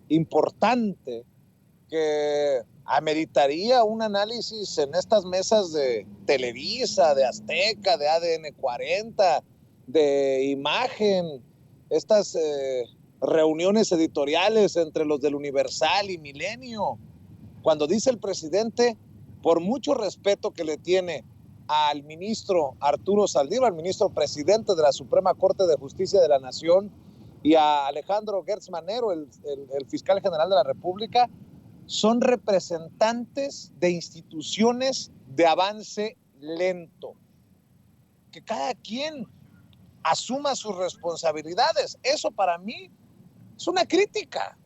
importante que ameritaría un análisis en estas mesas de Televisa, de Azteca, de ADN 40, de Imagen, estas reuniones editoriales entre los del Universal y Milenio, cuando dice el presidente, por mucho respeto que le tiene al ministro Arturo Saldívar, al ministro presidente de la Suprema Corte de Justicia de la Nación, y a Alejandro Gertz Manero, el fiscal general de la República, son representantes de instituciones de avance lento. Que cada quien asuma sus responsabilidades. Eso para mí es una crítica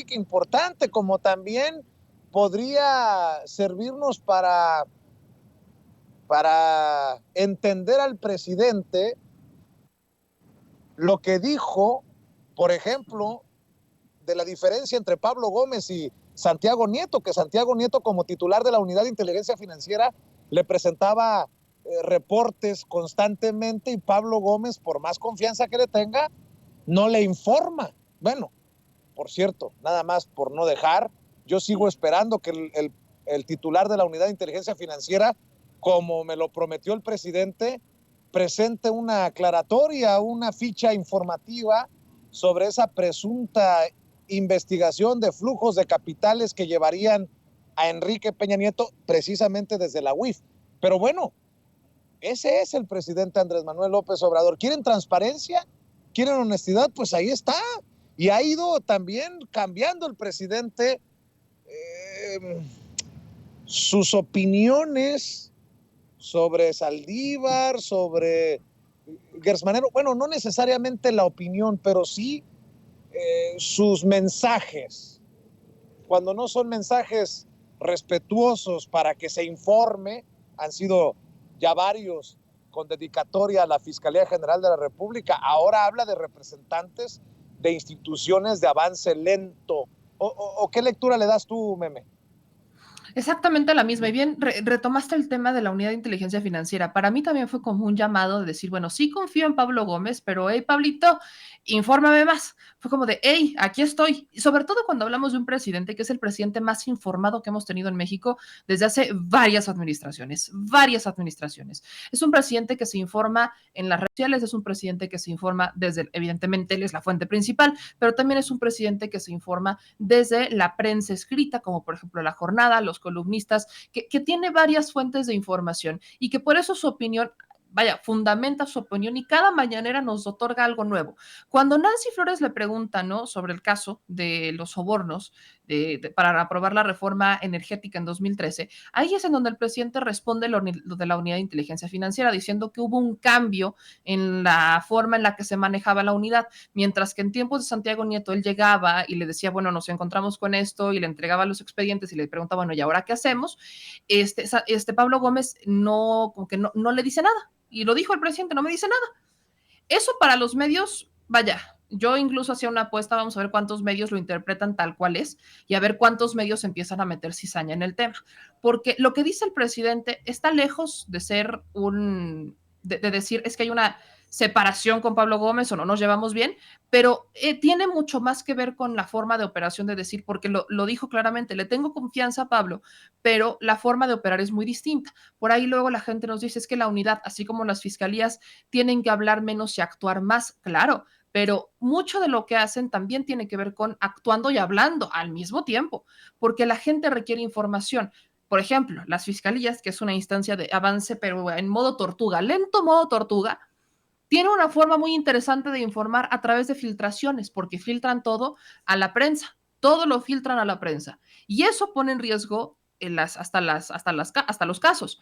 importante, como también podría servirnos para entender al presidente lo que dijo, por ejemplo, de la diferencia entre Pablo Gómez y Santiago Nieto, que Santiago Nieto, como titular de la Unidad de Inteligencia Financiera, le presentaba reportes constantemente, y Pablo Gómez, por más confianza que le tenga, no le informa. Bueno, por cierto, nada más por no dejar, yo sigo esperando que el titular de la Unidad de Inteligencia Financiera, como me lo prometió el presidente, presente una aclaratoria, una ficha informativa sobre esa presunta investigación de flujos de capitales que llevarían a Enrique Peña Nieto precisamente desde la UIF. Pero bueno, ese es el presidente Andrés Manuel López Obrador. ¿Quieren transparencia? ¿Quieren honestidad? Pues ahí está. Y ha ido también cambiando el presidente sus opiniones sobre Saldívar, sobre Gertz Manero. Bueno, no necesariamente la opinión, pero sí sus mensajes. Cuando no son mensajes respetuosos para que se informe, han sido ya varios con dedicatoria a la Fiscalía General de la República. Ahora habla de representantes de instituciones de avance lento. ¿O qué lectura le das tú, Meme? Exactamente la misma. Y bien, retomaste el tema de la unidad de inteligencia financiera. Para mí también fue como un llamado de decir, bueno, sí confío en Pablo Gómez, pero hey, Pablito, infórmame más. Fue como de, hey, aquí estoy. Y sobre todo cuando hablamos de un presidente que es el presidente más informado que hemos tenido en México desde hace varias administraciones, varias administraciones. Es un presidente que se informa en las redes sociales, es un presidente que se informa desde, evidentemente, él es la fuente principal, pero también es un presidente que se informa desde la prensa escrita, como por ejemplo La Jornada, los columnistas, que tiene varias fuentes de información y que por eso su opinión, vaya, fundamenta su opinión y cada mañanera nos otorga algo nuevo. Cuando Nancy Flores le pregunta, ¿no?, sobre el caso de los sobornos para aprobar la reforma energética en 2013, ahí es en donde el presidente responde lo de la unidad de inteligencia financiera, diciendo que hubo un cambio en la forma en la que se manejaba la unidad, mientras que en tiempos de Santiago Nieto él llegaba y le decía, bueno, nos encontramos con esto, y le entregaba los expedientes y le preguntaba, bueno, ¿y ahora qué hacemos? Pablo Gómez no, como que no le dice nada. Y lo dijo el presidente, no me dice nada. Eso para los medios, vaya, yo incluso hacía una apuesta, vamos a ver cuántos medios lo interpretan tal cual es y a ver cuántos medios empiezan a meter cizaña en el tema. Porque lo que dice el presidente está lejos de ser de decir es que hay una separación con Pablo Gómez o no nos llevamos bien, pero tiene mucho más que ver con la forma de operación de decir, porque lo dijo claramente, le tengo confianza a Pablo, pero la forma de operar es muy distinta. Por ahí luego la gente nos dice es que la unidad, así como las fiscalías, tienen que hablar menos y actuar más, claro, pero mucho de lo que hacen también tiene que ver con actuando y hablando al mismo tiempo, porque la gente requiere información. Por ejemplo, las fiscalías, que es una instancia de avance, pero en modo tortuga, lento modo tortuga, tiene una forma muy interesante de informar a través de filtraciones, porque filtran todo a la prensa, todo lo filtran a la prensa. Y eso pone en riesgo hasta los casos.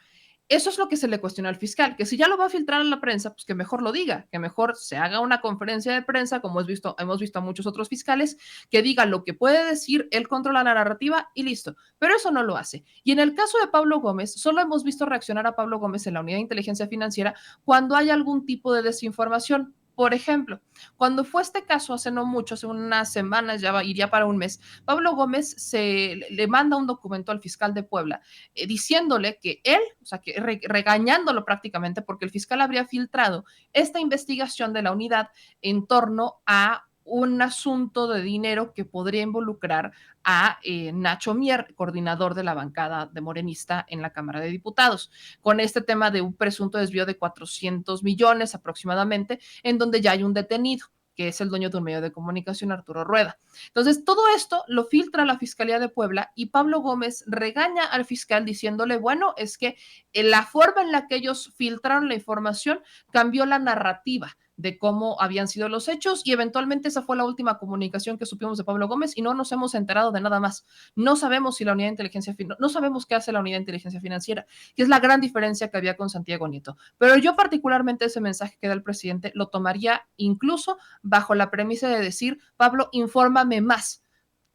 Eso es lo que se le cuestiona al fiscal, que si ya lo va a filtrar a la prensa, pues que mejor lo diga, que mejor se haga una conferencia de prensa, como hemos visto a muchos otros fiscales, que diga lo que puede decir, él controla la narrativa y listo. Pero eso no lo hace. Y en el caso de Pablo Gómez, solo hemos visto reaccionar a Pablo Gómez en la unidad de inteligencia financiera cuando hay algún tipo de desinformación. Por ejemplo, cuando fue este caso hace no mucho, hace unas semanas, iría para un mes, Pablo Gómez le manda un documento al fiscal de Puebla diciéndole que él, o sea, que regañándolo prácticamente porque el fiscal habría filtrado esta investigación de la unidad en torno a un asunto de dinero que podría involucrar a Nacho Mier, coordinador de la bancada de Morenista en la Cámara de Diputados, con este tema de un presunto desvío de 400 millones aproximadamente, en donde ya hay un detenido, que es el dueño de un medio de comunicación, Arturo Rueda. Entonces, todo esto lo filtra la Fiscalía de Puebla y Pablo Gómez regaña al fiscal diciéndole, bueno, es que la forma en la que ellos filtraron la información cambió la narrativa de cómo habían sido los hechos y eventualmente esa fue la última comunicación que supimos de Pablo Gómez y no nos hemos enterado de nada más. No sabemos si la unidad de inteligencia, no sabemos qué hace la unidad de inteligencia financiera, que es la gran diferencia que había con Santiago Nieto. Pero yo particularmente ese mensaje que da el presidente lo tomaría incluso bajo la premisa de decir, Pablo, infórmame más,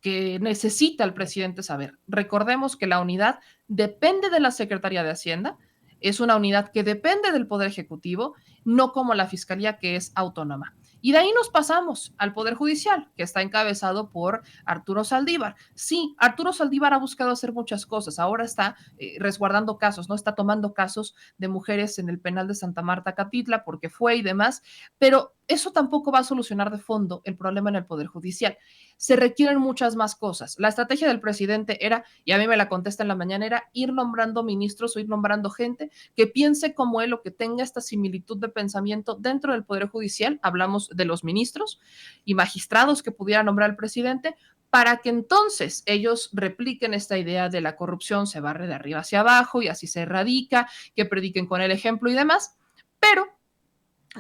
que necesita el presidente saber. Recordemos que la unidad depende de la Secretaría de Hacienda, es una unidad que depende del Poder Ejecutivo, no como la Fiscalía, que es autónoma. Y de ahí nos pasamos al Poder Judicial, que está encabezado por Arturo Saldívar. Sí, Arturo Saldívar ha buscado hacer muchas cosas. Ahora está resguardando casos, ¿no? Está tomando casos de mujeres en el penal de Santa Marta, Catitla, porque fue y demás, pero eso tampoco va a solucionar de fondo el problema en el Poder Judicial. Se requieren muchas más cosas. La estrategia del presidente era, y a mí me la contesta en la mañana, era ir nombrando ministros o ir nombrando gente que piense como él o que tenga esta similitud de pensamiento dentro del Poder Judicial. Hablamos de los ministros y magistrados que pudiera nombrar el presidente, para que entonces ellos repliquen esta idea de la corrupción se barre de arriba hacia abajo y así se erradica, que prediquen con el ejemplo y demás. Pero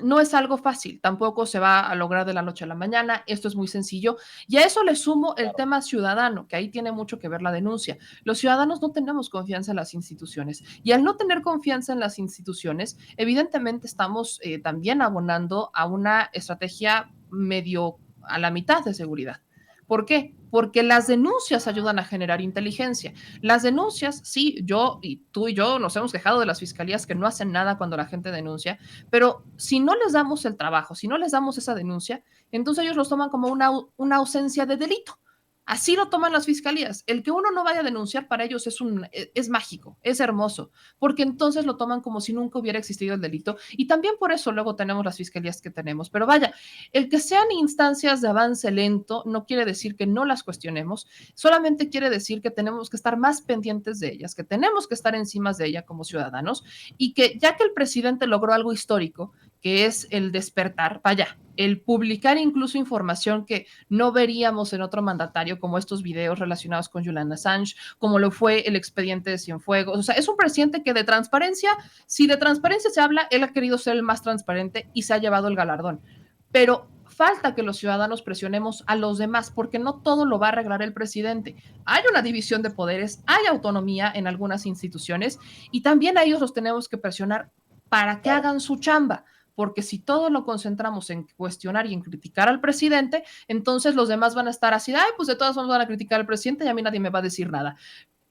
no es algo fácil, tampoco se va a lograr de la noche a la mañana, esto es muy sencillo. Y a eso le sumo el tema ciudadano, que ahí tiene mucho que ver la denuncia. Los ciudadanos no tenemos confianza en las instituciones y al no tener confianza en las instituciones, evidentemente estamos también abonando a una estrategia medio a la mitad de seguridad. ¿Por qué? Porque las denuncias ayudan a generar inteligencia. Las denuncias, sí, yo y tú y yo nos hemos quejado de las fiscalías que no hacen nada cuando la gente denuncia, pero si no les damos el trabajo, si no les damos esa denuncia, entonces ellos los toman como una ausencia de delito. Así lo toman las fiscalías. El que uno no vaya a denunciar para ellos es mágico, es hermoso, porque entonces lo toman como si nunca hubiera existido el delito. Y también por eso luego tenemos las fiscalías que tenemos. Pero vaya, el que sean instancias de avance lento no quiere decir que no las cuestionemos, solamente quiere decir que tenemos que estar más pendientes de ellas, que tenemos que estar encima de ellas como ciudadanos y que ya que el presidente logró algo histórico, que es el despertar, vaya, el publicar incluso información que no veríamos en otro mandatario, como estos videos relacionados con Julian Assange, como lo fue el expediente de Cienfuegos. O sea, es un presidente que de transparencia, si de transparencia se habla, él ha querido ser el más transparente y se ha llevado el galardón. Pero falta que los ciudadanos presionemos a los demás, porque no todo lo va a arreglar el presidente. Hay una división de poderes, hay autonomía en algunas instituciones y también a ellos los tenemos que presionar para que hagan su chamba, porque si todo lo concentramos en cuestionar y en criticar al presidente, entonces los demás van a estar así, ay, pues de todas formas van a criticar al presidente y a mí nadie me va a decir nada.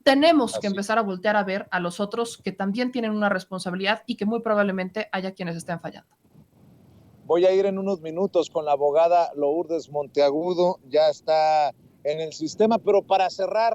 Tenemos que empezar a voltear a ver a los otros que también tienen una responsabilidad y que muy probablemente haya quienes estén fallando. Voy a ir en unos minutos con la abogada Lourdes Monteagudo, ya está en el sistema, pero para cerrar,